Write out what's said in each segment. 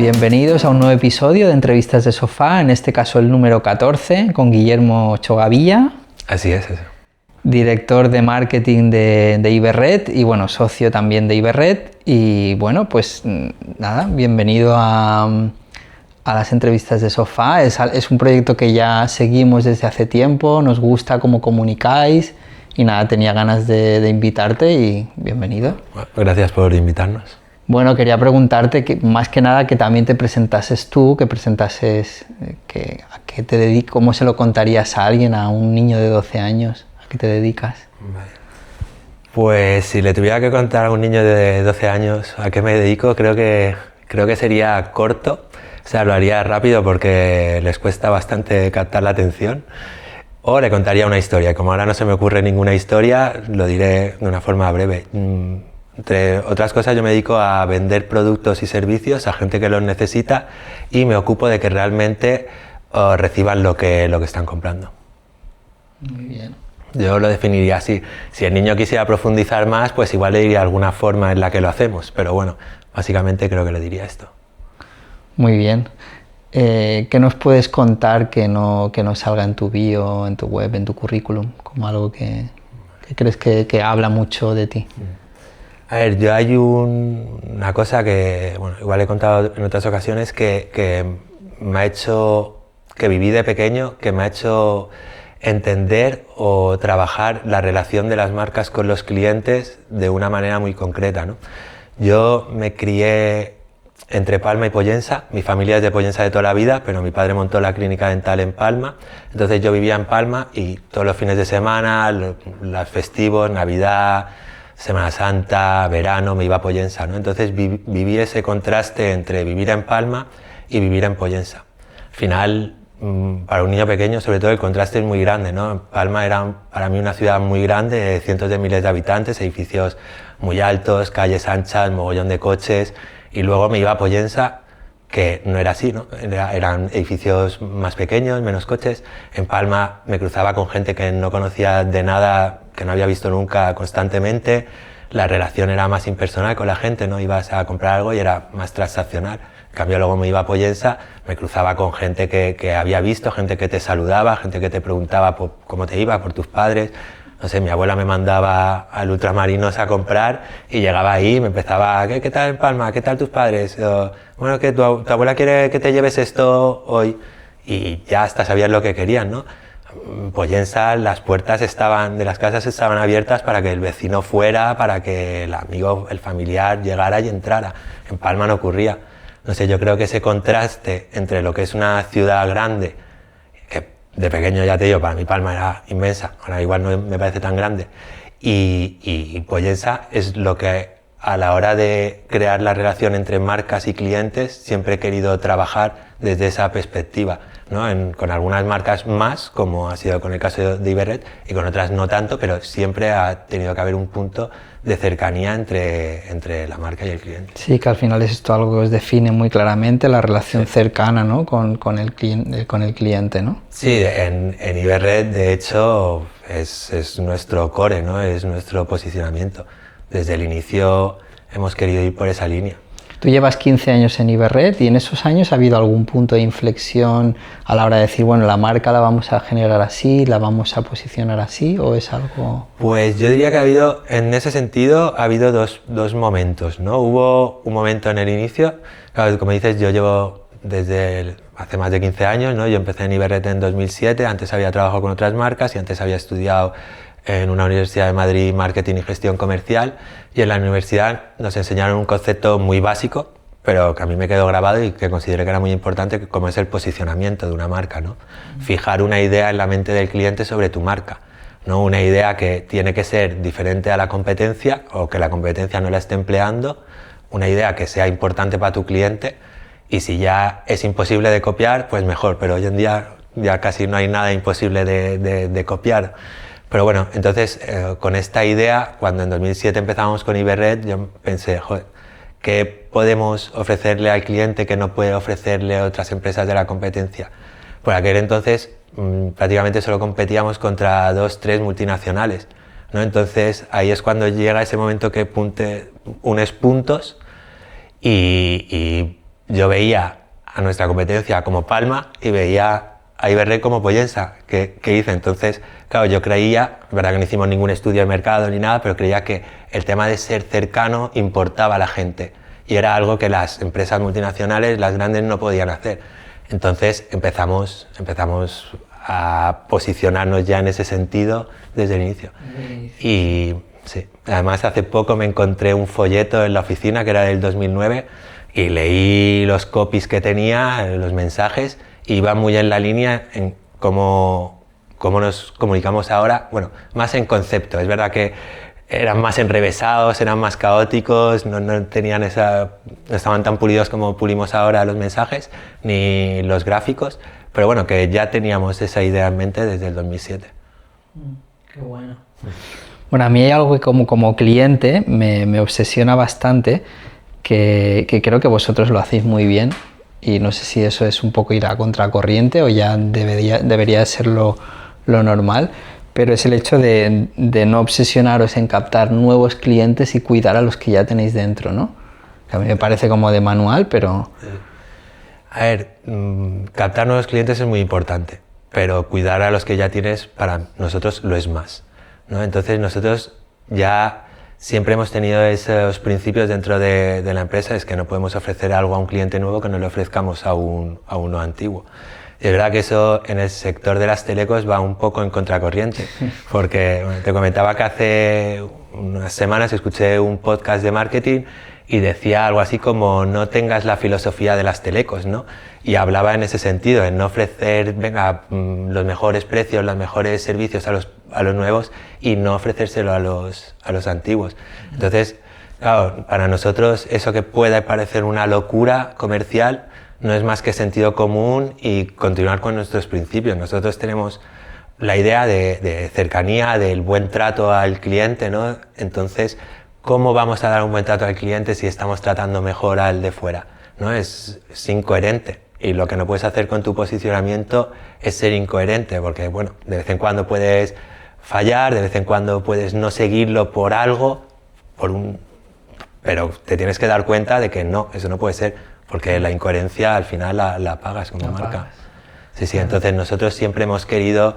Bienvenidos a un nuevo episodio de Entrevistas de Sofá, en este caso el número 14, con Guillermo Chogavilla. Así es, eso. Director de marketing de Iberred y bueno, socio también de Iberred. Y bueno, pues nada, bienvenido a las Entrevistas de Sofá. Es un proyecto que ya seguimos desde hace tiempo, nos gusta cómo comunicáis y nada, tenía ganas de invitarte y bienvenido. Bueno, gracias por invitarnos. Bueno, quería preguntarte que más que nada que también te presentases tú, que presentases a qué te dedicas, cómo se lo contarías a alguien, a un niño de 12 años, a qué te dedicas. Vale. Pues si le tuviera que contar a un niño de 12 años a qué me dedico, creo que sería corto, o sea, lo haría rápido porque les cuesta bastante captar la atención, o le contaría una historia, y como ahora no se me ocurre ninguna historia, lo diré de una forma breve. Entre otras cosas, yo me dedico a vender productos y servicios a gente que los necesita y me ocupo de que realmente reciban lo que están comprando. Muy bien. Yo lo definiría así. Si el niño quisiera profundizar más, pues igual le diría alguna forma en la que lo hacemos, pero bueno, básicamente creo que le diría esto. Muy bien. ¿Qué nos puedes contar que no salga en tu bio, en tu web, en tu currículum, como algo que crees que habla mucho de ti? A ver, yo hay una cosa que, bueno, igual he contado en otras ocasiones, que me ha hecho, que viví de pequeño, que me ha hecho entender o trabajar la relación de las marcas con los clientes de una manera muy concreta, ¿no? Yo me crié entre Palma y Pollensa, mi familia es de Pollensa de toda la vida, pero mi padre montó la clínica dental en Palma, entonces yo vivía en Palma y todos los fines de semana, los festivos, Navidad, Semana Santa, verano, me iba a Pollensa, ¿no? Entonces viví ese contraste entre vivir en Palma y vivir en Pollensa. Al final, para un niño pequeño, sobre todo, el contraste es muy grande, ¿no? Palma era para mí una ciudad muy grande, de cientos de miles de habitantes, edificios muy altos, calles anchas, mogollón de coches, y luego me iba a Pollensa, que no era así, ¿no? Eran edificios más pequeños, menos coches. En Palma me cruzaba con gente que no conocía de nada, que no había visto nunca constantemente. La relación era más impersonal con la gente, ¿no? Ibas a comprar algo y era más transaccional. En cambio, luego me iba a Pollensa, me cruzaba con gente que había visto, gente que te saludaba, gente que te preguntaba por cómo te iba, por tus padres. No sé, mi abuela me mandaba al Ultramarinos a comprar y llegaba ahí y me empezaba, ¿qué tal en Palma? ¿Qué tal tus padres? Bueno, que tu abuela quiere que te lleves esto hoy. Y ya hasta sabías lo que querían, ¿no? En Pollensa las puertas de las casas estaban abiertas para que el vecino fuera, para que el amigo, el familiar llegara y entrara. En Palma no ocurría. No sé, yo creo que ese contraste entre lo que es una ciudad grande, que de pequeño ya te digo, para mí Palma era inmensa, ahora igual no me parece tan grande, y Pollensa es lo que a la hora de crear la relación entre marcas y clientes siempre he querido trabajar desde esa perspectiva, ¿no? Con algunas marcas más, como ha sido con el caso de Iberred, y con otras no tanto, pero siempre ha tenido que haber un punto de cercanía entre la marca y el cliente. Sí, que al final es esto algo que os define muy claramente, la relación cercana, ¿no? con el cliente, ¿no? Sí, en Iberred, de hecho, es nuestro core, ¿no? Es nuestro posicionamiento. Desde el inicio hemos querido ir por esa línea. Tú llevas 15 años en Iberred y en esos años ha habido algún punto de inflexión a la hora de decir, bueno, la marca la vamos a generar así, la vamos a posicionar así, ¿o es algo...? Pues yo diría que en ese sentido, ha habido dos momentos, ¿no? Hubo un momento en el inicio, claro, como dices, yo llevo desde hace más de 15 años, ¿no? Yo empecé en Iberred en 2007, antes había trabajado con otras marcas y antes había estudiado en una universidad de Madrid marketing y gestión comercial, y en la universidad nos enseñaron un concepto muy básico, pero que a mí me quedó grabado y que consideré que era muy importante, como es el posicionamiento de una marca, ¿no? Fijar una idea en la mente del cliente sobre tu marca, ¿no? Una idea que tiene que ser diferente a la competencia o que la competencia no la esté empleando, una idea que sea importante para tu cliente, y si ya es imposible de copiar, pues mejor, pero hoy en día ya casi no hay nada imposible de copiar. Pero bueno, entonces con esta idea, cuando en 2007 empezamos con Iberred, yo pensé, joder, ¿qué podemos ofrecerle al cliente que no puede ofrecerle a otras empresas de la competencia? Por aquel entonces prácticamente solo competíamos contra 2, 3 multinacionales, ¿no? Entonces ahí es cuando llega ese momento que unes puntos y yo veía a nuestra competencia como Palma y veía a Iberred como Pollensa, que hice. Entonces, claro, yo creía, es verdad que no hicimos ningún estudio de mercado ni nada, pero creía que el tema de ser cercano importaba a la gente y era algo que las empresas multinacionales, las grandes, no podían hacer. Entonces empezamos a posicionarnos ya en ese sentido desde el inicio. Y sí, además hace poco me encontré un folleto en la oficina que era del 2009 y leí los copies que tenía, los mensajes, y iba muy en la línea en cómo nos comunicamos ahora, bueno, más en concepto. Es verdad que eran más enrevesados, eran más caóticos, no tenían no estaban tan pulidos como pulimos ahora los mensajes, ni los gráficos, pero bueno, que ya teníamos esa idea en mente desde el 2007. Qué bueno. Bueno, a mí hay algo que como cliente me obsesiona bastante, que creo que vosotros lo hacéis muy bien, y no sé si eso es un poco ir a contracorriente o ya debería ser lo normal, pero es el hecho de no obsesionaros en captar nuevos clientes y cuidar a los que ya tenéis dentro, ¿no? Que a mí me parece como de manual, pero... A ver, captar nuevos clientes es muy importante, pero cuidar a los que ya tienes para nosotros lo es más, ¿no? Entonces nosotros ya siempre hemos tenido esos principios dentro de la empresa, es que no podemos ofrecer algo a un cliente nuevo que no le ofrezcamos a uno antiguo. Y es verdad que eso en el sector de las telecos va un poco en contracorriente, porque bueno, te comentaba que hace unas semanas escuché un podcast de marketing y decía algo así como no tengas la filosofía de las telecos, ¿no? Y hablaba en ese sentido, en no ofrecer los mejores precios, los mejores servicios a los nuevos y no ofrecérselo a los antiguos. Entonces, claro, para nosotros eso que puede parecer una locura comercial no es más que sentido común y continuar con nuestros principios. Nosotros tenemos la idea de cercanía, del buen trato al cliente, ¿no? Entonces, ¿cómo vamos a dar un buen trato al cliente si estamos tratando mejor al de fuera? ¿No? Es incoherente. Y lo que no puedes hacer con tu posicionamiento es ser incoherente, porque bueno, de vez en cuando puedes fallar, de vez en cuando puedes no seguirlo por algo, pero te tienes que dar cuenta de que no, eso no puede ser, porque la incoherencia al final la pagas como marca. Sí, entonces nosotros siempre hemos querido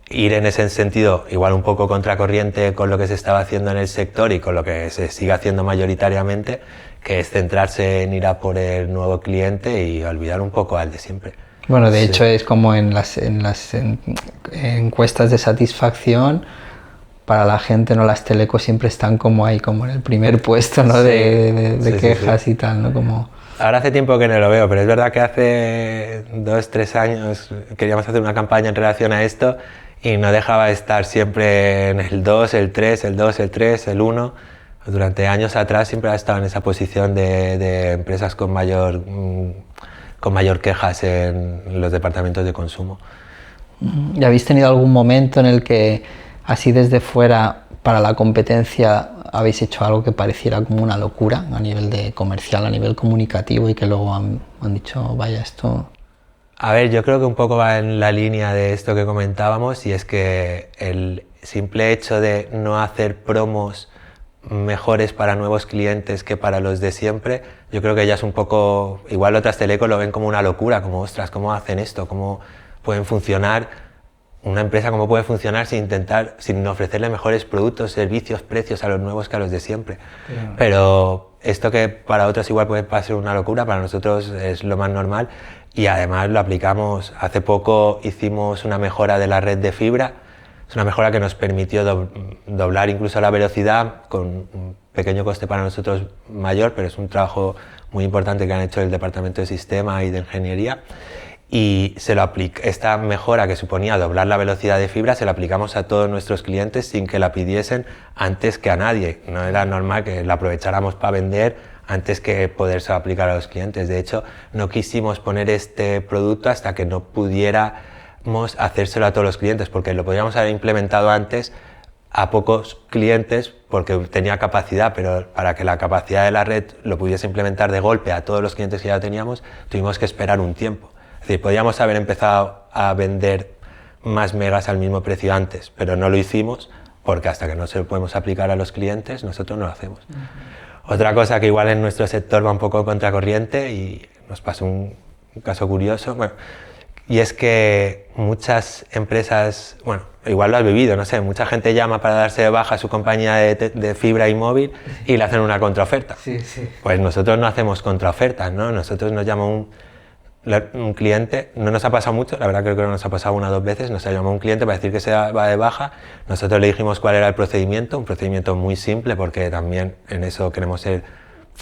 ir en ese sentido, igual un poco contracorriente con lo que se estaba haciendo en el sector y con lo que se sigue haciendo mayoritariamente, que es centrarse en ir a por el nuevo cliente y olvidar un poco al de siempre. Bueno, de hecho es como en las encuestas de satisfacción, para la gente, ¿no? Las telecos siempre están como ahí, como en el primer puesto, ¿no? De quejas y tal, ¿no? Como... Ahora hace tiempo que no lo veo, pero es verdad que hace 2-3 años queríamos hacer una campaña en relación a esto y no dejaba de estar siempre en el 2, el 3, el 2, el 3, el 1. Durante años atrás siempre ha estado en esa posición de empresas con mayor quejas en los departamentos de consumo. ¿Y habéis tenido algún momento en el que, así desde fuera, para la competencia, habéis hecho algo que pareciera como una locura a nivel de comercial, a nivel comunicativo, y que luego han dicho, vaya, esto... A ver, yo creo que un poco va en la línea de esto que comentábamos, y es que el simple hecho de no hacer promos mejores para nuevos clientes que para los de siempre, yo creo que ya es un poco, igual otras telecos lo ven como una locura, como ostras, ¿cómo hacen esto? ¿Cómo pueden funcionar? Una empresa cómo puede funcionar sin ofrecerle mejores productos, servicios, precios a los nuevos que a los de siempre. Claro. Pero esto que para otros igual puede parecer una locura, para nosotros es lo más normal y además lo aplicamos. Hace poco hicimos una mejora de la red de fibra. Es una mejora que nos permitió doblar incluso la velocidad con un pequeño coste para nosotros mayor, pero es un trabajo muy importante que han hecho el Departamento de Sistema y de Ingeniería. Y esta mejora que suponía doblar la velocidad de fibra se la aplicamos a todos nuestros clientes sin que la pidiesen antes que a nadie. No era normal que la aprovecháramos para vender antes que poderse aplicar a los clientes. De hecho, no quisimos poner este producto hasta que no pudiéramos hacérselo a todos los clientes, porque lo podríamos haber implementado antes a pocos clientes porque tenía capacidad, pero para que la capacidad de la red lo pudiese implementar de golpe a todos los clientes que ya teníamos, tuvimos que esperar un tiempo. Es decir, podríamos haber empezado a vender más megas al mismo precio antes, pero no lo hicimos porque hasta que no se lo podemos aplicar a los clientes, nosotros no lo hacemos. Otra cosa que igual en nuestro sector va un poco contracorriente y nos pasó un caso curioso, bueno, y es que muchas empresas, bueno, igual lo has vivido, no sé, mucha gente llama para darse de baja a su compañía de fibra y móvil y le hacen una contraoferta. Sí, sí. Pues nosotros no hacemos contraofertas, ¿no? Nosotros nos llama un cliente, no nos ha pasado mucho, la verdad creo que nos ha pasado 1 o 2 veces, nos ha llamado un cliente para decir que se va de baja, nosotros le dijimos cuál era el procedimiento, un procedimiento muy simple porque también en eso queremos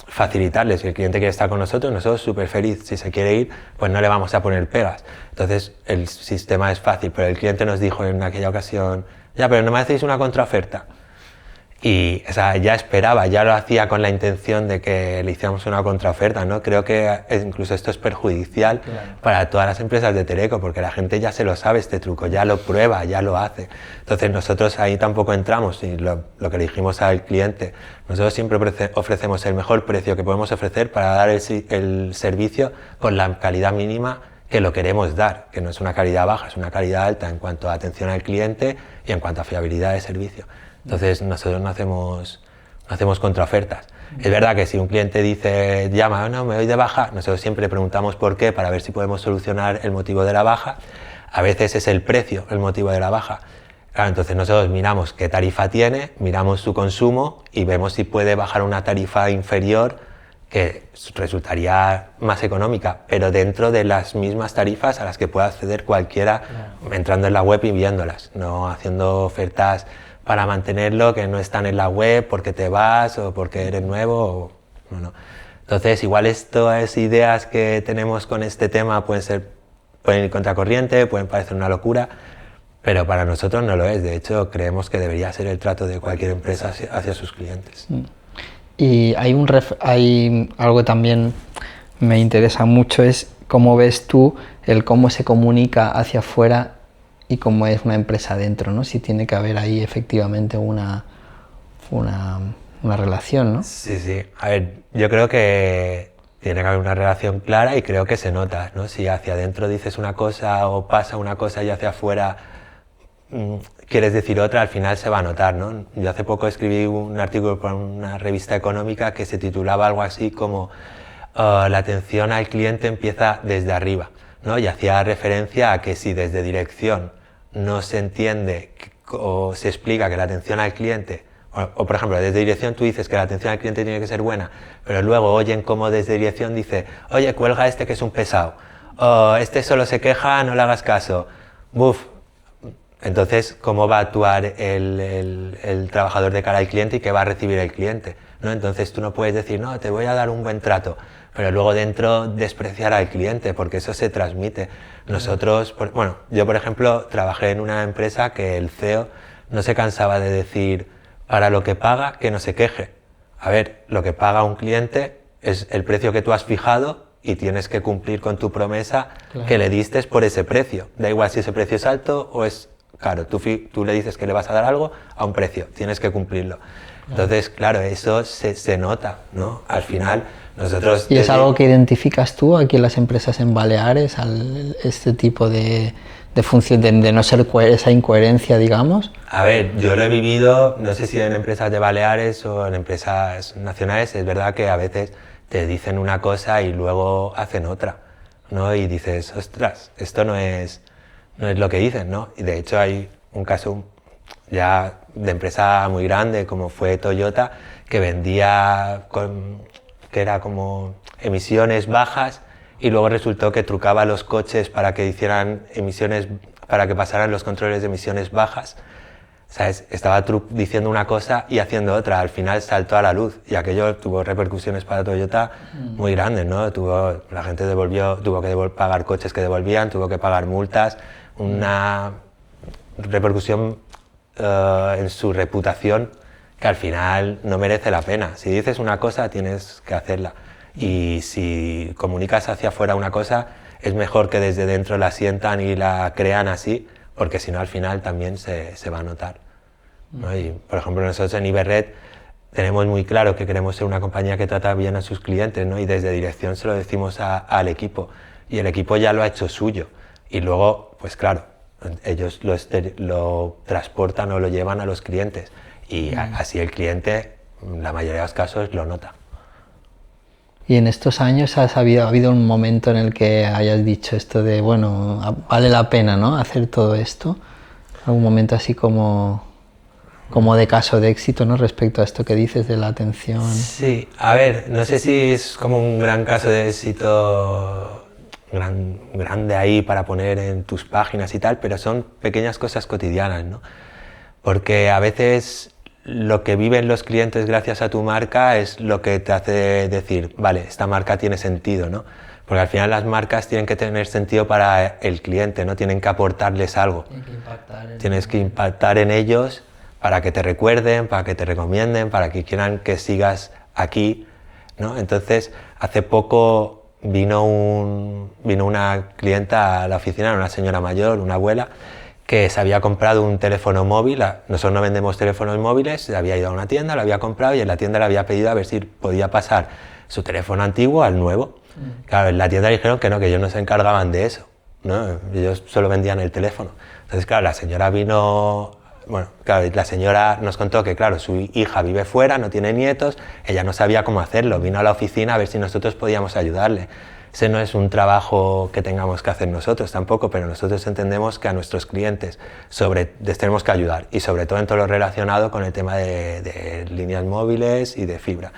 facilitarles, si el cliente quiere estar con nosotros súper feliz, si se quiere ir, pues no le vamos a poner pegas. Entonces el sistema es fácil, pero el cliente nos dijo en aquella ocasión, ya, pero no me hacéis una contraoferta. Y o sea, ya esperaba, ya lo hacía con la intención de que le hiciéramos una contraoferta, ¿no? Creo que incluso esto es perjudicial para todas las empresas de teleco, porque la gente ya se lo sabe este truco, ya lo prueba, ya lo hace. Entonces nosotros ahí tampoco entramos y lo que le dijimos al cliente, nosotros siempre ofrecemos el mejor precio que podemos ofrecer para dar el servicio con la calidad mínima que lo queremos dar, que no es una calidad baja, es una calidad alta en cuanto a atención al cliente y en cuanto a fiabilidad de servicio. Entonces nosotros no hacemos contraofertas. Es verdad que si un cliente dice, llama, no, me doy de baja, nosotros siempre le preguntamos por qué para ver si podemos solucionar el motivo de la baja. A veces es el precio el motivo de la baja. Claro, entonces nosotros miramos qué tarifa tiene, miramos su consumo y vemos si puede bajar una tarifa inferior que resultaría más económica, pero dentro de las mismas tarifas a las que pueda acceder cualquiera entrando en la web y viéndolas, no haciendo ofertas para mantenerlo que no están en la web porque te vas o porque eres nuevo. No. Entonces, igual estas ideas que tenemos con este tema pueden ir contracorriente, pueden parecer una locura, pero para nosotros no lo es. De hecho, creemos que debería ser el trato de cualquier empresa hacia sus clientes. Y hay algo que también me interesa mucho, es cómo ves tú cómo se comunica hacia afuera y cómo es una empresa dentro, ¿no? Si tiene que haber ahí efectivamente una relación, ¿no? Sí. A ver, yo creo que tiene que haber una relación clara y creo que se nota, ¿no? Si hacia adentro dices una cosa o pasa una cosa y hacia afuera quieres decir otra, al final se va a notar, ¿no? Yo hace poco escribí un artículo para una revista económica que se titulaba algo así como la atención al cliente empieza desde arriba, ¿no? Y hacía referencia a que si desde dirección no se entiende o se explica que la atención al cliente, o por ejemplo, desde dirección tú dices que la atención al cliente tiene que ser buena, pero luego oyen como desde dirección dice, oye, cuelga este que es un pesado, o este solo se queja, no le hagas caso, buf. Entonces, ¿cómo va a actuar el trabajador de cara al cliente y qué va a recibir el cliente? ¿No? Entonces tú no puedes decir, no, te voy a dar un buen trato, pero luego dentro despreciar al cliente, porque eso se transmite. Nosotros, yo por ejemplo trabajé en una empresa que el CEO no se cansaba de decir, para lo que paga, que no se queje. A ver, lo que paga un cliente es el precio que tú has fijado y tienes que cumplir con tu promesa que le diste por ese precio. Da igual si ese precio es alto o es caro. Tú le dices que le vas a dar algo a un precio, tienes que cumplirlo. Entonces, claro, eso se nota, ¿no? Al final, nosotros... ¿Y es algo que identificas tú aquí en las empresas en Baleares, este tipo de función, de no ser esa incoherencia, digamos? A ver, yo lo he vivido, no sé si en empresas de Baleares o en empresas nacionales, es verdad que a veces te dicen una cosa y luego hacen otra, ¿no? Y dices, ostras, esto no es lo que dicen, ¿no? Y de hecho hay un caso ya de empresa muy grande como fue Toyota, que vendía que era como emisiones bajas y luego resultó que trucaba los coches para que hicieran emisiones, para que pasaran los controles de emisiones bajas. ¿Sabes? Estaba diciendo una cosa y haciendo otra, al final saltó a la luz y aquello tuvo repercusiones para Toyota muy grandes, ¿no? La gente tuvo que pagar coches que devolvían, tuvo que pagar multas, una repercusión en su reputación que al final no merece la pena. Si dices una cosa tienes que hacerla y si comunicas hacia afuera una cosa es mejor que desde dentro la sientan y la crean así, porque si no al final también se va a notar, ¿no? Y por ejemplo nosotros en Iberred tenemos muy claro que queremos ser una compañía que trata bien a sus clientes, ¿no? Y desde dirección se lo decimos al equipo y el equipo ya lo ha hecho suyo y luego pues claro, ellos lo transportan o lo llevan a los clientes y así el cliente en la mayoría de los casos lo nota. Y en estos años ha habido un momento en el que hayas dicho esto de, bueno, vale la pena, ¿no?, hacer todo esto. Algún momento así como de caso de éxito, ¿no?, respecto a esto que dices de la atención. Sí, a ver, no sé si es como un gran caso de éxito grande ahí para poner en tus páginas y tal, pero son pequeñas cosas cotidianas, ¿no? Porque a veces lo que viven los clientes gracias a tu marca es lo que te hace decir, vale, esta marca tiene sentido, ¿no? Porque al final las marcas tienen que tener sentido para el cliente, ¿no? Tienen que aportarles algo. Tienes que impactar en ellos para que te recuerden, para que te recomienden, para que quieran que sigas aquí, ¿no? Entonces, hace poco vino una clienta a la oficina, una señora mayor, una abuela, que se había comprado un teléfono móvil. Nosotros no vendemos teléfonos móviles, se había ido a una tienda, lo había comprado y en la tienda le había pedido a ver si podía pasar su teléfono antiguo al nuevo. Claro, en la tienda le dijeron que no, que ellos no se encargaban de eso, ¿no? Ellos solo vendían el teléfono. Entonces, claro, la señora vino... Bueno, claro, la señora nos contó que, claro, su hija vive fuera, no tiene nietos, ella no sabía cómo hacerlo, vino a la oficina a ver si nosotros podíamos ayudarle. Ese no es un trabajo que tengamos que hacer nosotros tampoco, pero nosotros entendemos que a nuestros clientes les tenemos que ayudar, y sobre todo en todo lo relacionado con el tema de líneas móviles y de fibra.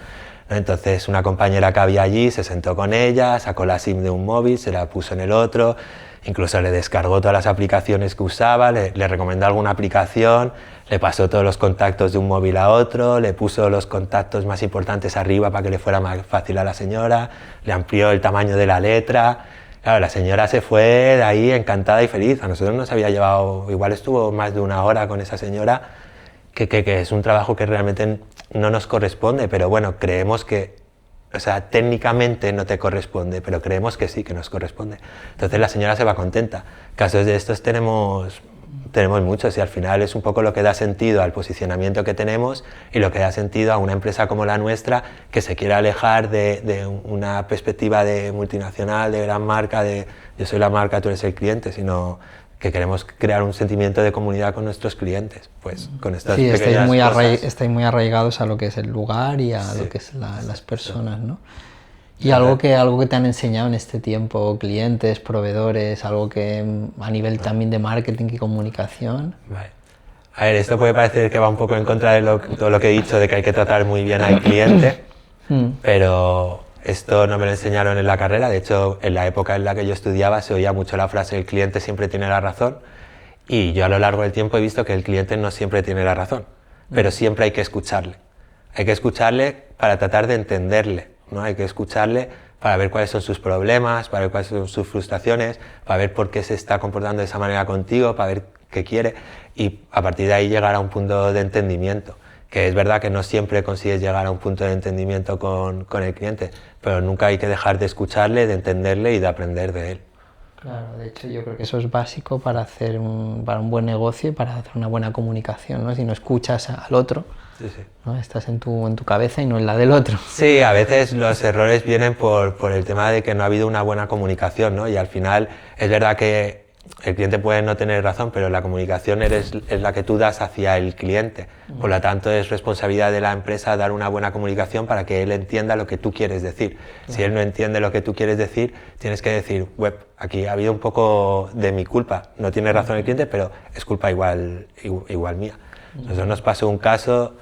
Entonces una compañera que había allí se sentó con ella, sacó la SIM de un móvil, se la puso en el otro, incluso le descargó todas las aplicaciones que usaba, le recomendó alguna aplicación, le pasó todos los contactos de un móvil a otro, le puso los contactos más importantes arriba para que le fuera más fácil a la señora, le amplió el tamaño de la letra. Claro, la señora se fue de ahí encantada y feliz. A nosotros nos había llevado, igual estuvo más de una hora con esa señora, que es un trabajo que realmente no nos corresponde, pero bueno, creemos que, o sea, técnicamente no te corresponde, pero creemos que sí, que nos corresponde. Entonces la señora se va contenta. Casos de estos tenemos muchos, y al final es un poco lo que da sentido al posicionamiento que tenemos y lo que da sentido a una empresa como la nuestra, que se quiere alejar de una perspectiva de multinacional, de gran marca, de yo soy la marca, tú eres el cliente, sino que queremos crear un sentimiento de comunidad con nuestros clientes, pues con estas pequeñas cosas. Estáis muy arraigados a lo que es el lugar y a lo que es las personas, ¿no? Y algo que te han enseñado en este tiempo, clientes, proveedores, algo que a nivel también de marketing y comunicación. Vale. A ver, esto puede parecer que va un poco en contra de todo lo que he dicho, de que hay que tratar muy bien al cliente, pero esto no me lo enseñaron en la carrera. De hecho, en la época en la que yo estudiaba se oía mucho la frase el cliente siempre tiene la razón, y yo a lo largo del tiempo he visto que el cliente no siempre tiene la razón, pero siempre hay que escucharle. Hay que escucharle para tratar de entenderle, ¿no? Hay que escucharle para ver cuáles son sus problemas, para ver cuáles son sus frustraciones, para ver por qué se está comportando de esa manera contigo, para ver qué quiere, y a partir de ahí llegar a un punto de entendimiento. Que es verdad que no siempre consigues llegar a un punto de entendimiento con el cliente, pero nunca hay que dejar de escucharle, de entenderle y de aprender de él. Claro, de hecho yo creo que eso es básico para hacer para un buen negocio y para hacer una buena comunicación, ¿no? Si no escuchas al otro, sí. ¿no? Estás en tu cabeza y no en la del otro. Sí, a veces los errores vienen por el tema de que no ha habido una buena comunicación, ¿no? Y al final es verdad que el cliente puede no tener razón, pero la comunicación es la que tú das hacia el cliente. Por lo tanto, es responsabilidad de la empresa dar una buena comunicación para que él entienda lo que tú quieres decir. Si él no entiende lo que tú quieres decir, tienes que decir, aquí ha habido un poco de mi culpa. No tiene razón el cliente, pero es culpa igual mía. Nosotros nos pasó un caso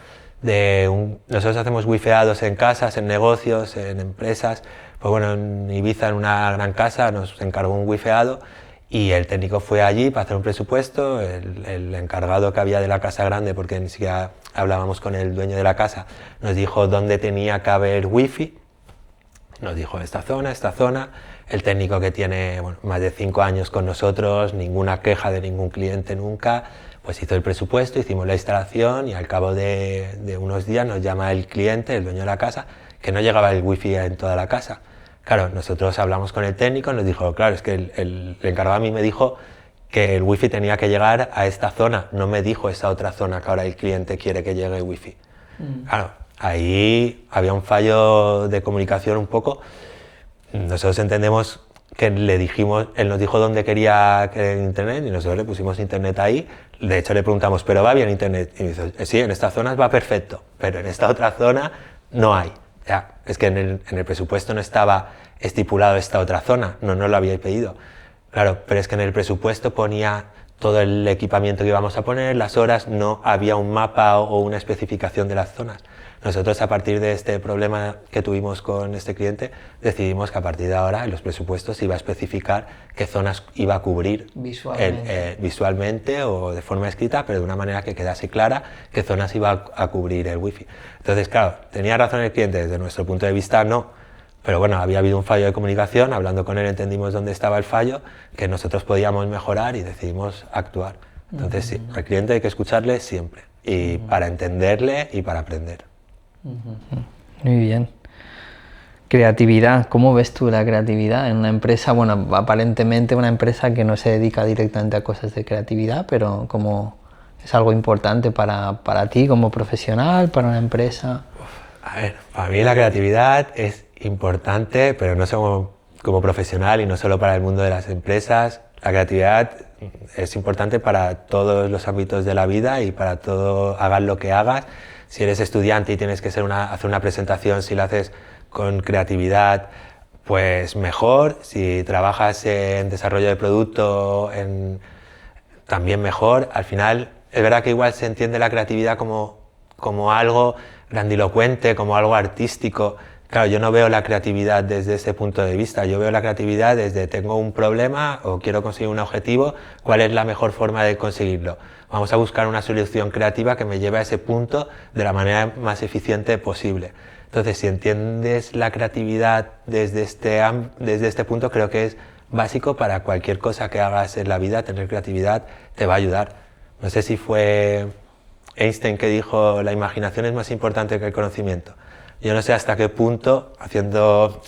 nosotros hacemos wifeados en casas, en negocios, en empresas. Pues bueno, en Ibiza, en una gran casa, nos encargó un wifeado. Y el técnico fue allí para hacer un presupuesto, el encargado que había de la casa grande, porque ni siquiera hablábamos con el dueño de la casa, nos dijo dónde tenía que haber wifi, nos dijo esta zona, el técnico que tiene más de 5 años con nosotros, ninguna queja de ningún cliente nunca, pues hizo el presupuesto, hicimos la instalación y al cabo de unos días nos llama el cliente, el dueño de la casa, que no llegaba el wifi en toda la casa. Claro, nosotros hablamos con el técnico y nos dijo, claro, es que el encargado a mí me dijo que el wifi tenía que llegar a esta zona, no me dijo esa otra zona que ahora el cliente quiere que llegue el wifi. Claro, ahí había un fallo de comunicación un poco. Nosotros entendemos que él nos dijo dónde quería que el internet y nosotros le pusimos internet ahí. De hecho le preguntamos, ¿pero va bien internet? Y me dice, sí, en estas zonas va perfecto, pero en esta otra zona no hay. Ya, es que en el presupuesto no estaba estipulado esta otra zona, no lo habíais pedido. Claro, pero es que en el presupuesto ponía todo el equipamiento que íbamos a poner, las horas, no había un mapa o una especificación de las zonas. Nosotros, a partir de este problema que tuvimos con este cliente, decidimos que a partir de ahora en los presupuestos iba a especificar qué zonas iba a cubrir visualmente o de forma escrita, pero de una manera que quedase clara qué zonas iba a cubrir el wifi. Entonces, claro, tenía razón el cliente, desde nuestro punto de vista no, pero bueno, había habido un fallo de comunicación, hablando con él entendimos dónde estaba el fallo, que nosotros podíamos mejorar y decidimos actuar. Entonces sí, al cliente hay que escucharle siempre, y para entenderle y para aprender. Muy bien. Creatividad, ¿cómo ves tú la creatividad en una empresa? Bueno, aparentemente una empresa que no se dedica directamente a cosas de creatividad, pero como es algo importante para ti como profesional, para una empresa. A ver, para mí la creatividad es importante, pero no solo como profesional y no solo para el mundo de las empresas. La creatividad es importante para todos los ámbitos de la vida y para todo, hagas lo que hagas. Si eres estudiante y tienes que hacer una presentación, si la haces con creatividad, pues mejor. Si trabajas en desarrollo de producto, también mejor. Al final, es verdad que igual se entiende la creatividad como algo grandilocuente, como algo artístico. Claro, yo no veo la creatividad desde ese punto de vista. Yo veo la creatividad desde tengo un problema o quiero conseguir un objetivo, ¿cuál es la mejor forma de conseguirlo? Vamos a buscar una solución creativa que me lleve a ese punto de la manera más eficiente posible. Entonces, si entiendes la creatividad desde este punto, creo que es básico para cualquier cosa que hagas en la vida. Tener creatividad te va a ayudar. No sé si fue Einstein que dijo la imaginación es más importante que el conocimiento. Yo no sé hasta qué punto, haciendo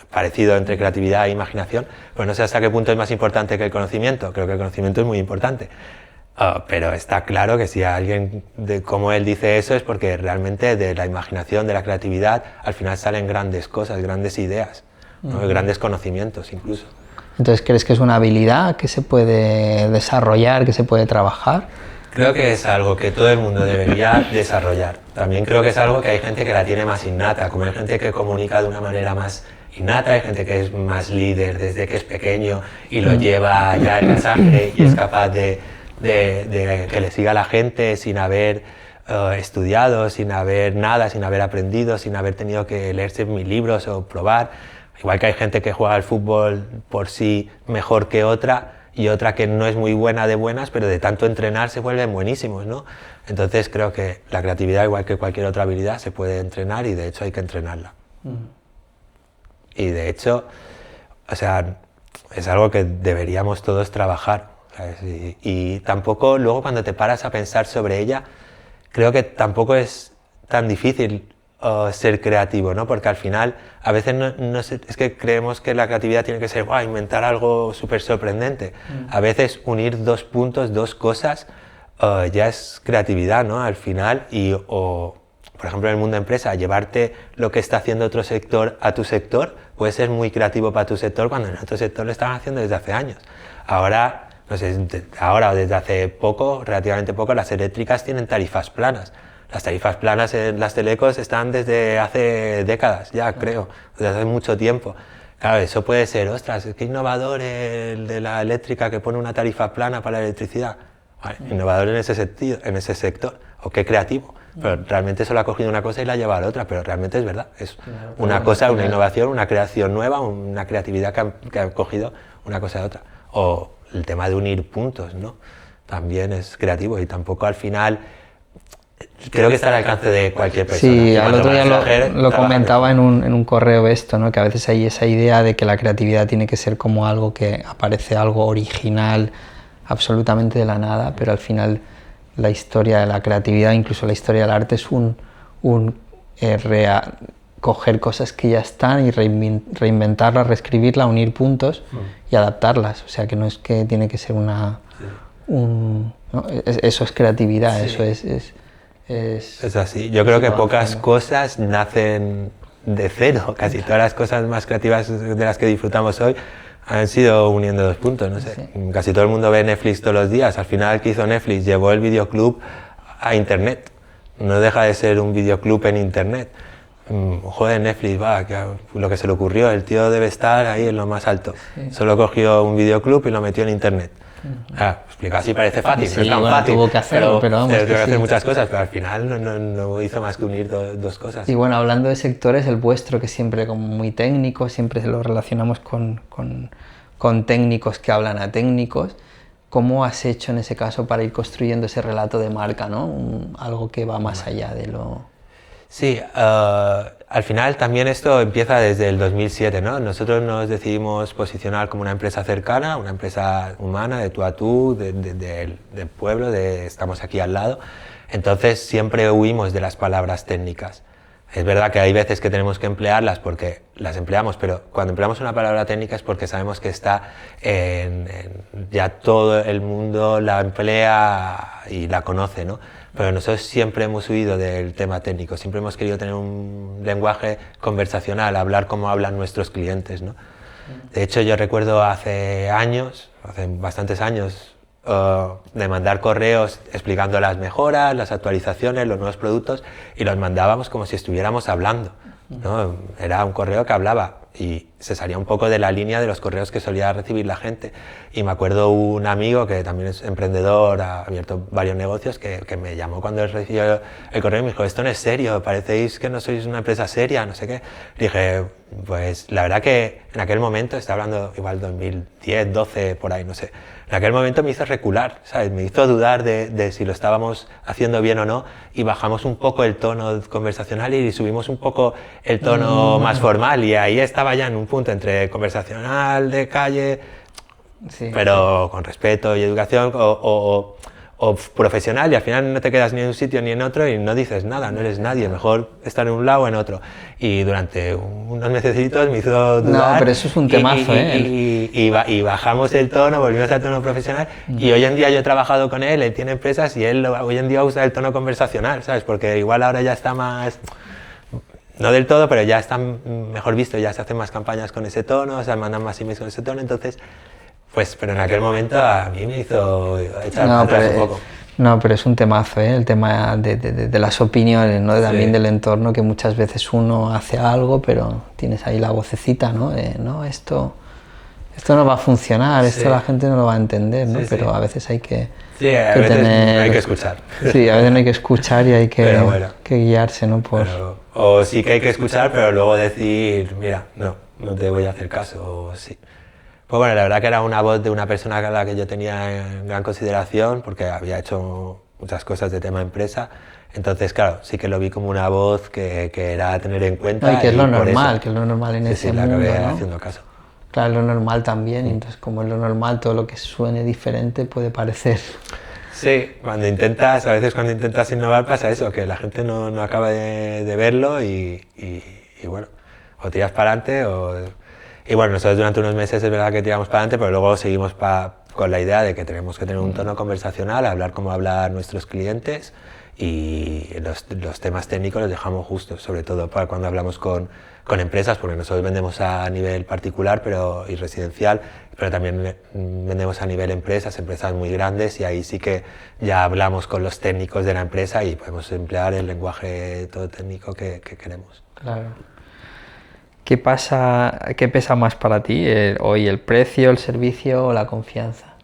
parecido entre creatividad e imaginación, pues no sé hasta qué punto es más importante que el conocimiento. Creo que el conocimiento es muy importante. Pero está claro que si alguien como él dice eso es porque realmente de la imaginación, de la creatividad, al final salen grandes cosas, grandes ideas, ¿no? Grandes conocimientos incluso. Entonces, ¿crees que es una habilidad que se puede desarrollar, que se puede trabajar? Creo que es algo que todo el mundo debería desarrollar. También creo que es algo que hay gente que la tiene más innata, como hay gente que comunica de una manera más innata, hay gente que es más líder desde que es pequeño y lo lleva ya en la sangre y es capaz de que le siga la gente sin haber estudiado, sin haber nada, sin haber aprendido, sin haber tenido que leerse mil libros o probar. Igual que hay gente que juega al fútbol por sí mejor que otra y otra que no es muy buena de buenas, pero de tanto entrenar se vuelven buenísimos, ¿no? Entonces creo que la creatividad, igual que cualquier otra habilidad, se puede entrenar y de hecho hay que entrenarla. Y de hecho, o sea, es algo que deberíamos todos trabajar, ¿sabes? Y tampoco, luego cuando te paras a pensar sobre ella, creo que tampoco es tan difícil ser creativo, ¿no? Porque al final, a veces es que creemos que la creatividad tiene que ser inventar algo súper sorprendente. A veces unir dos puntos, dos cosas, ya es creatividad, ¿no? Al final, por ejemplo, en el mundo de empresa, llevarte lo que está haciendo otro sector a tu sector puede ser muy creativo para tu sector cuando en otro sector lo estaban haciendo desde hace años. Ahora, no sé, ahora o desde hace poco, relativamente poco, las eléctricas tienen tarifas planas. Las tarifas planas en las telecos están desde hace décadas, ya creo, desde hace mucho tiempo. Claro, eso puede ser, ostras, qué innovador el de la eléctrica que pone una tarifa plana para la electricidad. Vale, innovador en ese sentido, en ese sector, o qué creativo. Pero realmente solo ha cogido una cosa y la ha llevado a la otra, pero realmente es verdad. Es una cosa, una innovación, una creación nueva, una creatividad que ha cogido una cosa de otra. O el tema de unir puntos, ¿no? También es creativo y tampoco al final creo que está al alcance de cualquier persona. Sí, al otro día lo comentaba en un correo esto, ¿no? Que a veces hay esa idea de que la creatividad tiene que ser como algo que aparece algo original, absolutamente de la nada, pero al final la historia de la creatividad, incluso la historia del arte, es coger cosas que ya están y reinventarlas, reescribirlas, unir puntos y adaptarlas. O sea, que no es que tiene que ser ¿no? Eso es creatividad, sí. Eso es así. Yo creo que pocas cosas nacen de cero. Casi todas las cosas más creativas de las que disfrutamos hoy han sido uniendo dos puntos, no sé. Sí. Casi todo el mundo ve Netflix todos los días. Al final, ¿qué hizo Netflix? Llevó el videoclub a Internet. No deja de ser un videoclub en Internet. un juego de Netflix, va, lo que se le ocurrió, el tío debe estar ahí en lo más alto. Sí. Solo cogió un videoclub y lo metió en internet. Explicado así parece fácil, Sí, no es tan bueno, fácil, tuvo que hacerlo, pero vamos, tuvo que que hacer sí. muchas cosas, pero al final no hizo más que unir dos cosas. Y bueno, hablando de sectores, el vuestro, que siempre como muy técnico, siempre lo relacionamos con técnicos que hablan a técnicos. ¿Cómo has hecho en ese caso para ir construyendo ese relato de marca, ¿no? Algo que va más allá de lo... Sí, al final también esto empieza desde el 2007, ¿no? Nosotros nos decidimos posicionar como una empresa cercana, una empresa humana, de tú a tú, del pueblo, estamos aquí al lado. Entonces siempre huimos de las palabras técnicas. Es verdad que hay veces que tenemos que emplearlas porque las empleamos, pero cuando empleamos una palabra técnica es porque sabemos que está ya todo el mundo la emplea y la conoce, ¿no? Pero nosotros siempre hemos huido del tema técnico, siempre hemos querido tener un lenguaje conversacional, hablar como hablan nuestros clientes, ¿no? De hecho, yo recuerdo hace bastantes años, de mandar correos explicando las mejoras, las actualizaciones, los nuevos productos, y los mandábamos como si estuviéramos hablando, ¿no? Era un correo que hablaba y se salía un poco de la línea de los correos que solía recibir la gente. Y me acuerdo un amigo que también es emprendedor, ha abierto varios negocios, que me llamó cuando recibió el correo y me dijo: esto no es serio, parecéis que no sois una empresa seria, no sé qué. Le dije: pues la verdad que en aquel momento, está hablando igual 2010, 12, por ahí, no sé, en aquel momento me hizo recular, ¿sabes? Me hizo dudar de si lo estábamos haciendo bien o no, y bajamos un poco el tono conversacional y subimos un poco el tono más formal, y ahí estaba ya en un punto entre conversacional, de calle, Sí, pero con respeto y educación, o profesional, y al final no te quedas ni en un sitio ni en otro y no dices nada, no eres nadie, mejor estar en un lado o en otro. Y durante unos mesecitos me hizo dudar. No, pero eso es un temazo, y bajamos el tono, volvimos al tono profesional, y hoy en día yo he trabajado con él tiene empresas y él hoy en día usa el tono conversacional, ¿sabes? Porque igual ahora ya está más... No del todo, pero ya está mejor visto, ya se hacen más campañas con ese tono, se mandan más emails con ese tono, entonces... Pues, pero en aquel momento a mí me hizo echar para atrás un poco. No, pero es un temazo, el tema de las opiniones, ¿no? También del entorno, que muchas veces uno hace algo, pero tienes ahí la vocecita, ¿no? No, esto no va a funcionar, esto la gente no lo va a entender, ¿no? Pero a veces hay que, a veces hay que escuchar. Sí, a veces no hay que escuchar y hay que, que guiarse, ¿no? O sí que hay que escuchar, pero luego decir: mira, no te voy a hacer caso, o sí. Pues bueno, la verdad que era una voz de una persona a la que yo tenía en gran consideración, porque había hecho muchas cosas de tema empresa. Entonces, claro, sí que lo vi como una voz que era a tener en cuenta. No, y que es lo normal, que es lo normal en ese mundo, la acabé ¿no? haciendo caso. Claro, es lo normal también, y entonces como es lo normal, todo lo que suene diferente puede parecer... Sí, a veces cuando intentas innovar pasa eso, que la gente no acaba de verlo y bueno, o tiras para adelante o... Y bueno, nosotros durante unos meses es verdad que tiramos para adelante, pero luego seguimos con la idea de que tenemos que tener un tono conversacional, hablar como hablan nuestros clientes, y los temas técnicos los dejamos justos, sobre todo para cuando hablamos con empresas, porque nosotros vendemos a nivel particular y residencial, pero también vendemos a nivel empresas muy grandes, y ahí sí que ya hablamos con los técnicos de la empresa y podemos emplear el lenguaje todo técnico que queremos. Claro. ¿Qué pesa más para ti hoy, el precio, el servicio o la confianza?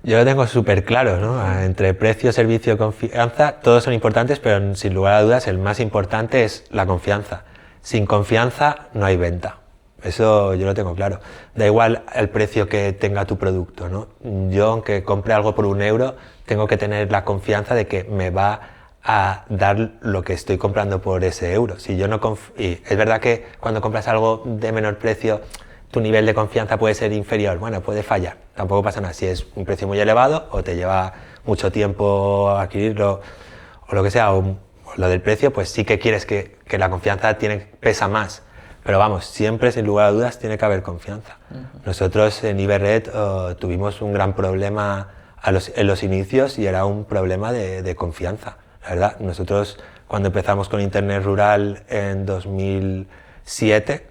Yo lo tengo súper claro, ¿no? Entre precio, servicio y confianza, todos son importantes, pero sin lugar a dudas el más importante es la confianza. Sin confianza no hay venta. Eso yo lo tengo claro. Da igual el precio que tenga tu producto, ¿no? Yo, aunque compre algo por €1, tengo que tener la confianza de que me va a dar lo que estoy comprando por ese euro. Si yo no y es verdad que cuando compras algo de menor precio, tu nivel de confianza puede ser inferior, bueno, puede fallar, tampoco pasa nada. Si es un precio muy elevado o te lleva mucho tiempo adquirirlo o lo que sea, o lo del precio, pues sí que quieres que la confianza pesa más. Pero vamos, siempre, sin lugar a dudas, tiene que haber confianza. Nosotros en Iberred tuvimos un gran problema en los inicios, y era un problema de confianza. La verdad, nosotros cuando empezamos con Internet Rural en 2007,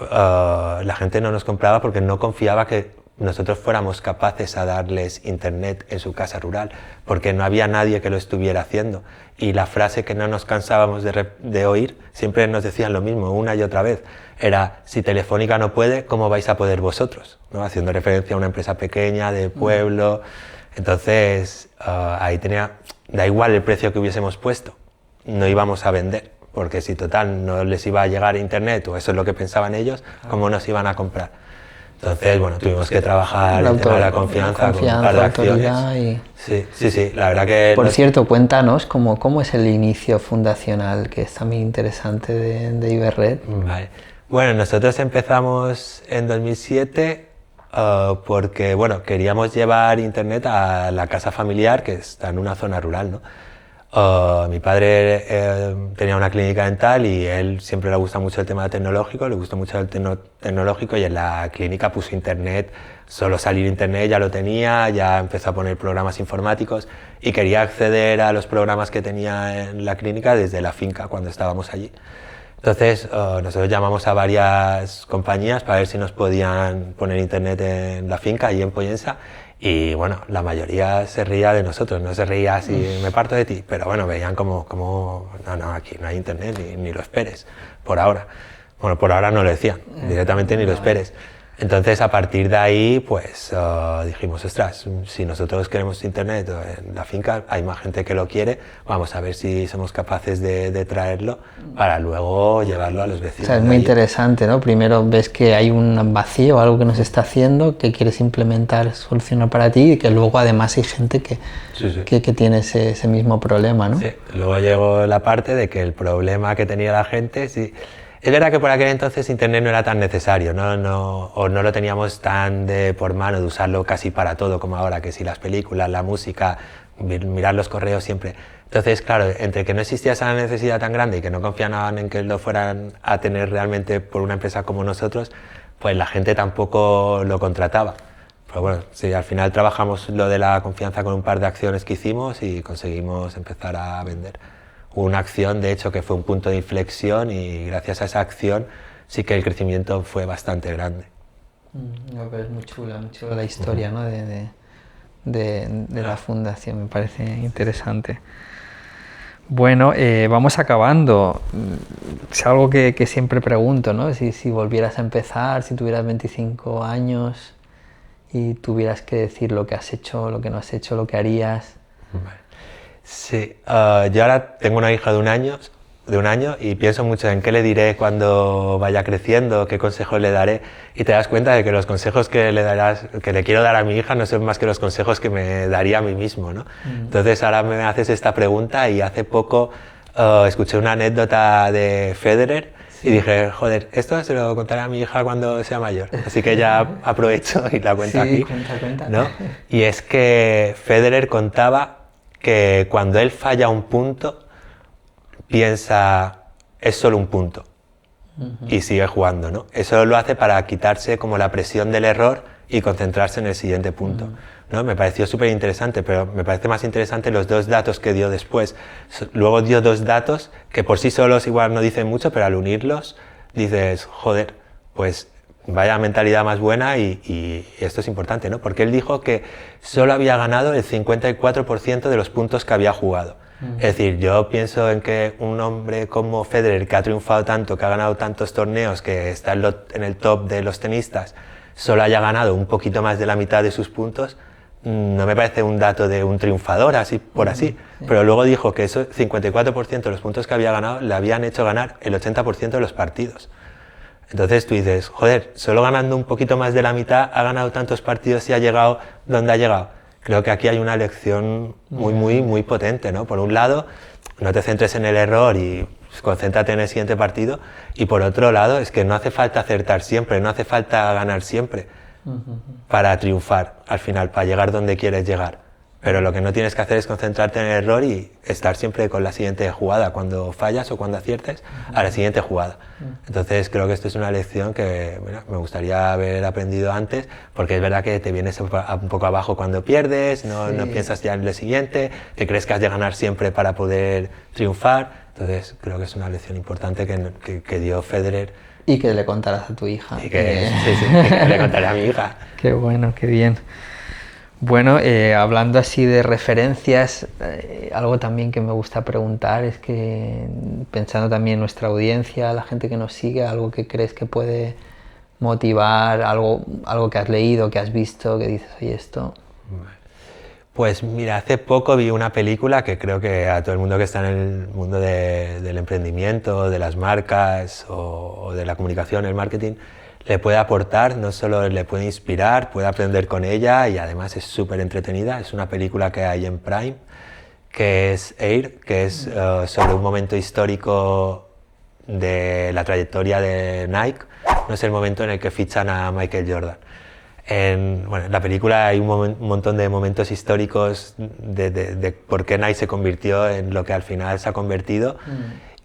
la gente no nos compraba porque no confiaba que nosotros fuéramos capaces a darles internet en su casa rural, porque no había nadie que lo estuviera haciendo. Y la frase que no nos cansábamos de oír, siempre nos decían lo mismo, una y otra vez, era: si Telefónica no puede, ¿cómo vais a poder vosotros? ¿No? Haciendo referencia a una empresa pequeña, de pueblo. Entonces, ahí da igual el precio que hubiésemos puesto, no íbamos a vender, porque si total no les iba a llegar internet, o eso es lo que pensaban ellos, ¿cómo nos iban a comprar? Entonces, bueno, tuvimos que trabajar el tema de la confianza con un par de acciones. Sí, la verdad que... Por cierto, cuéntanos cómo es el inicio fundacional, que es también interesante, de Iberred. Vale. Bueno, nosotros empezamos en 2007 porque, bueno, queríamos llevar internet a la casa familiar, que está en una zona rural, ¿no? Mi padre tenía una clínica dental y él siempre le gusta mucho el tema tecnológico, le gustó mucho el tecnológico, y en la clínica puso internet, solo salir internet ya lo tenía, ya empezó a poner programas informáticos y quería acceder a los programas que tenía en la clínica desde la finca cuando estábamos allí. Entonces nosotros llamamos a varias compañías para ver si nos podían poner internet en la finca, allí en Pollensa, y bueno, la mayoría se reía de nosotros, no se reía así, me parto de ti, pero bueno, veían como no, aquí no hay internet, ni lo esperes, por ahora. Bueno, por ahora no lo decían, directamente ni lo esperes. Entonces, a partir de ahí, pues dijimos, ostras, si nosotros queremos internet en la finca, hay más gente que lo quiere, vamos a ver si somos capaces de traerlo para luego llevarlo a los vecinos. O sea, es muy interesante, ¿no? Primero ves que hay un vacío, algo que no se está haciendo, que quieres implementar, solucionar para ti, y que luego además hay gente que tiene ese mismo problema, ¿no? Sí, luego llegó la parte de que el problema que tenía la gente, sí. Es verdad que por aquel entonces internet no era tan necesario, o no lo teníamos tan de por mano de usarlo casi para todo como ahora, que si las películas, la música, mirar los correos siempre. Entonces, claro, entre que no existía esa necesidad tan grande y que no confiaban en que lo fueran a tener realmente por una empresa como nosotros, pues la gente tampoco lo contrataba. Pero bueno, sí, al final trabajamos lo de la confianza con un par de acciones que hicimos y conseguimos empezar a vender. Una acción, de hecho, que fue un punto de inflexión, y gracias a esa acción sí que el crecimiento fue bastante grande. Es muy chula la historia, ¿no? de la fundación, me parece interesante. Bueno, vamos acabando. Es algo que siempre pregunto, ¿no? Si volvieras a empezar, si tuvieras 25 años y tuvieras que decir lo que has hecho, lo que no has hecho, lo que harías. Vale. Sí, yo ahora tengo una hija de un año y pienso mucho en qué le diré cuando vaya creciendo, qué consejos le daré, y te das cuenta de que los consejos que le quiero dar a mi hija no son más que los consejos que me daría a mí mismo, ¿no? Entonces ahora me haces esta pregunta, y hace poco escuché una anécdota de Federer y dije, joder, esto se lo contaré a mi hija cuando sea mayor, así que ya aprovecho y la cuento aquí. Cuenta. ¿No? Y es que Federer contaba que cuando él falla un punto, piensa, es solo un punto, y sigue jugando, ¿no? Eso lo hace para quitarse como la presión del error y concentrarse en el siguiente punto, ¿no? Me pareció súper interesante, pero me parece más interesante los dos datos que dio después. Luego dio dos datos que por sí solos igual no dicen mucho, pero al unirlos dices, joder, pues vaya mentalidad más buena, y esto es importante, ¿no? Porque él dijo que solo había ganado el 54% de los puntos que había jugado. Es decir, yo pienso en que un hombre como Federer, que ha triunfado tanto, que ha ganado tantos torneos, que está en el top de los tenistas, solo haya ganado un poquito más de la mitad de sus puntos, no me parece un dato de un triunfador, así por así. Pero luego dijo que ese 54% de los puntos que había ganado le habían hecho ganar el 80% de los partidos. Entonces tú dices, joder, solo ganando un poquito más de la mitad ha ganado tantos partidos y ha llegado donde ha llegado. Creo que aquí hay una lección muy potente, ¿no? Por un lado, no te centres en el error y concéntrate en el siguiente partido, y por otro lado, es que no hace falta acertar siempre, no hace falta ganar siempre para triunfar al final, para llegar donde quieres llegar. Pero lo que no tienes que hacer es concentrarte en el error y estar siempre con la siguiente jugada. Cuando fallas o cuando aciertes, a la siguiente jugada. Entonces creo que esto es una lección que me gustaría haber aprendido antes, porque es verdad que te vienes un poco abajo cuando pierdes, no piensas ya en lo siguiente, que crees que has de ganar siempre para poder triunfar. Entonces creo que es una lección importante que dio Federer. Y que le contarás a tu hija. Y que le contaré a mi hija. Qué bueno, qué bien. Bueno, hablando así de referencias, algo también que me gusta preguntar es que, pensando también en nuestra audiencia, la gente que nos sigue, algo que crees que puede motivar, algo que has leído, que has visto, que dices, oye, esto... Pues mira, hace poco vi una película que creo que a todo el mundo que está en el mundo del emprendimiento, de las marcas o de la comunicación, el marketing, le puede aportar, no solo le puede inspirar, puede aprender con ella y además es súper entretenida. Es una película que hay en Prime, que es Air, que es sobre un momento histórico de la trayectoria de Nike. No es el momento en el que fichan a Michael Jordan. En la película hay un montón de momentos históricos de por qué Nike se convirtió en lo que al final se ha convertido.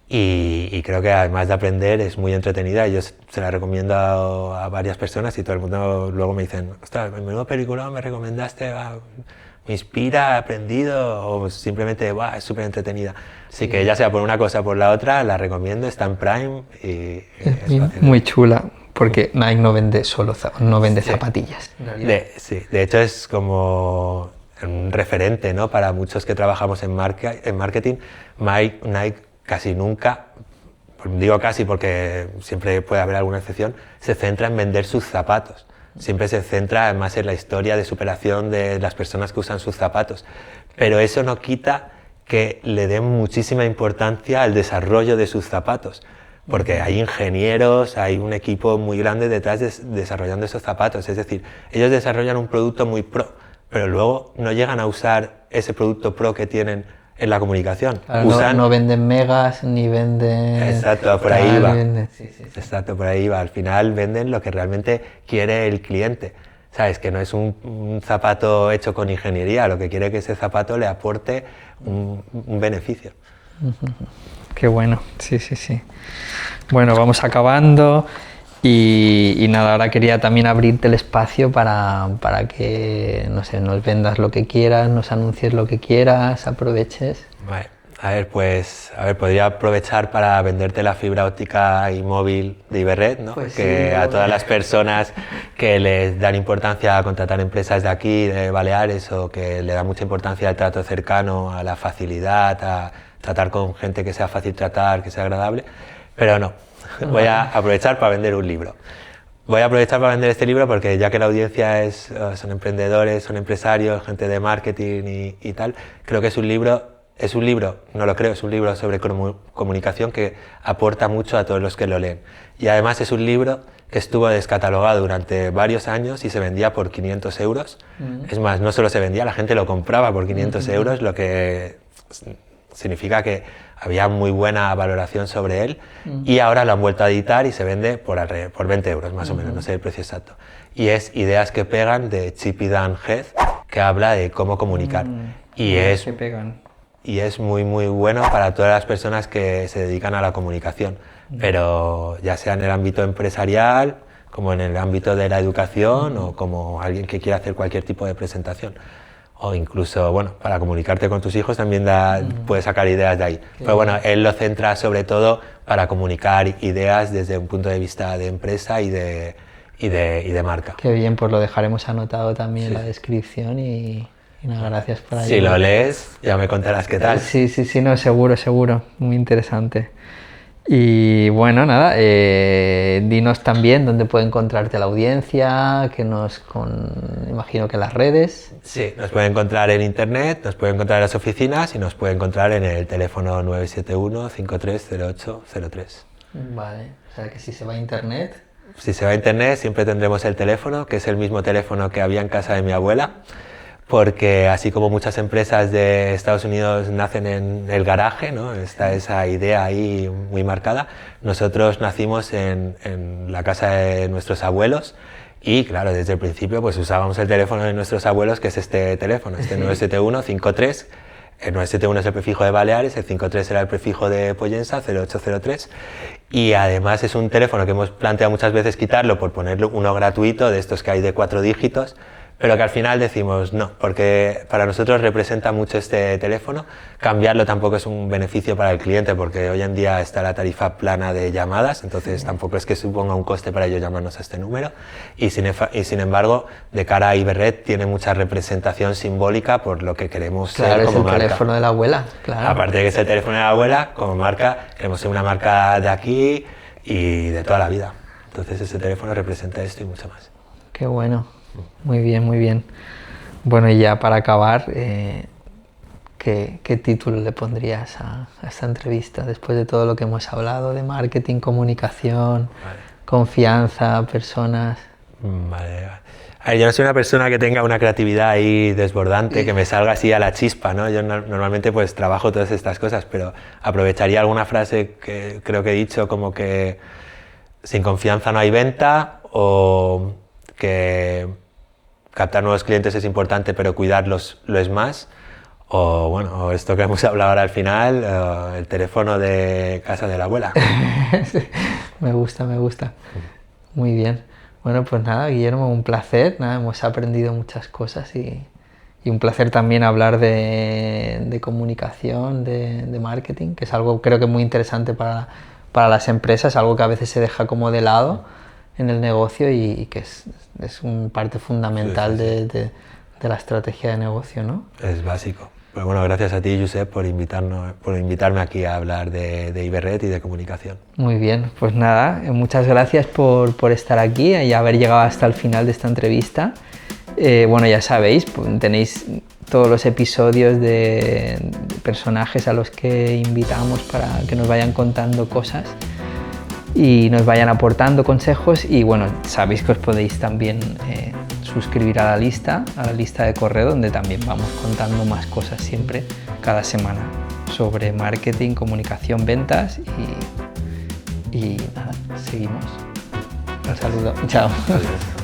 Y creo que además de aprender es muy entretenida. Yo se la recomiendo a varias personas y todo el mundo luego me dicen, ostras, menudo película me recomendaste, me inspira, he aprendido, o simplemente es súper entretenida. Así que ya sea por una cosa o por la otra, la recomiendo, está en Prime y es muy chula. Porque Nike no vende no vende zapatillas. De hecho es como un referente, ¿no? Para muchos que trabajamos en marketing. Nike casi nunca, digo casi porque siempre puede haber alguna excepción, se centra en vender sus zapatos. Siempre se centra más en la historia de superación de las personas que usan sus zapatos. Pero eso no quita que le den muchísima importancia al desarrollo de sus zapatos. Porque hay ingenieros, hay un equipo muy grande detrás desarrollando esos zapatos. Es decir, ellos desarrollan un producto muy pro, pero luego no llegan a usar ese producto pro que tienen en la comunicación. Claro, no venden megas ni venden... Exacto, por ahí va. Exacto, por ahí va. Al final venden lo que realmente quiere el cliente. ¿Sabes? Que no es un zapato hecho con ingeniería, lo que quiere es que ese zapato le aporte un beneficio. Qué bueno, sí. Bueno, vamos acabando y nada, ahora quería también abrirte el espacio para que, no sé, nos vendas lo que quieras, nos anuncies lo que quieras, aproveches. Vale. Podría aprovechar para venderte la fibra óptica y móvil de Iberred, ¿no? Pues que sí, a todas las personas que les dan importancia a contratar empresas de aquí, de Baleares, o que le dan mucha importancia al trato cercano, a la facilidad, a tratar con gente que sea fácil tratar, que sea agradable, pero no, voy a aprovechar para vender un libro. Voy a aprovechar para vender este libro porque ya que la audiencia son emprendedores, son empresarios, gente de marketing y tal, creo que es un libro, no lo creo, es un libro sobre comunicación que aporta mucho a todos los que lo leen. Y además es un libro que estuvo descatalogado durante varios años y se vendía por 500 euros. Es más, no solo se vendía, la gente lo compraba por 500 euros, lo que significa que había muy buena valoración sobre él. Y ahora lo han vuelto a editar y se vende por 20 euros más o menos, no sé el precio exacto. Y es Ideas que pegan de Chip y Dan Heath, que habla de cómo comunicar. Y es muy bueno para todas las personas que se dedican a la comunicación, pero ya sea en el ámbito empresarial, como en el ámbito de la educación o como alguien que quiera hacer cualquier tipo de presentación. O incluso, para comunicarte con tus hijos también puedes sacar ideas de ahí. Pero él lo centra sobre todo para comunicar ideas desde un punto de vista de empresa y de marca. Qué bien, pues lo dejaremos anotado también en la descripción y nada, gracias por ahí. Si lo lees, ya me contarás qué tal. Sí, no, seguro, muy interesante. Y bueno, nada, dinos también dónde puede encontrarte la audiencia, imagino que las redes. Sí, nos puede encontrar en internet, nos puede encontrar en las oficinas y nos puede encontrar en el teléfono 971-530803. Vale, o sea que si se va a internet... Si se va a internet siempre tendremos el teléfono, que es el mismo teléfono que había en casa de mi abuela, porque así como muchas empresas de Estados Unidos nacen en el garaje, ¿no? Está esa idea ahí muy marcada. Nosotros nacimos en la casa de nuestros abuelos y, claro, desde el principio pues usábamos el teléfono de nuestros abuelos, que es este teléfono, este 971-53. El 971 es el prefijo de Baleares, el 53 era el prefijo de Pollensa, 0803. Y además es un teléfono que hemos planteado muchas veces quitarlo por ponerlo uno gratuito, de estos que hay de 4 dígitos, pero que al final decimos no, porque para nosotros representa mucho este teléfono. Cambiarlo tampoco es un beneficio para el cliente, porque hoy en día está la tarifa plana de llamadas, entonces tampoco es que suponga un coste para ellos llamarnos a este número. Y sin embargo, de cara a Iberred tiene mucha representación simbólica por lo que queremos ser como marca. Claro, es el teléfono de la abuela, claro. Aparte de que es el teléfono de la abuela, como marca, queremos ser una marca de aquí y de toda la vida. Entonces ese teléfono representa esto y mucho más. Qué bueno, muy bien, muy bien. Bueno, y ya para acabar, ¿qué título le pondrías a esta entrevista? Después de todo lo que hemos hablado de marketing, comunicación, confianza, personas. Vale. A ver, yo no soy una persona que tenga una creatividad ahí desbordante, que me salga así a la chispa, ¿no? Yo normalmente pues trabajo todas estas cosas, pero aprovecharía alguna frase que creo que he dicho, como que sin confianza no hay venta, o que captar nuevos clientes es importante, pero cuidarlos lo es más. O bueno, esto que hemos hablado ahora al final, el teléfono de casa de la abuela. Me gusta, me gusta. Muy bien. Bueno, pues nada, Guillermo, un placer. Nada, hemos aprendido muchas cosas y un placer también hablar de comunicación, de marketing, que es algo creo que muy interesante para las empresas, algo que a veces se deja como de lado en el negocio y que es una parte fundamental de la estrategia de negocio, ¿no? Es básico. Pues bueno, gracias a ti, Josep, por invitarme aquí a hablar de Iberred y de comunicación. Muy bien, pues nada, muchas gracias por estar aquí y haber llegado hasta el final de esta entrevista. Bueno, ya sabéis, tenéis todos los episodios de personajes a los que invitamos para que nos vayan contando cosas y nos vayan aportando consejos, y bueno, sabéis que os podéis también suscribir a la lista de correo, donde también vamos contando más cosas siempre, cada semana, sobre marketing, comunicación, ventas y nada, seguimos. Un saludo, chao. Adiós.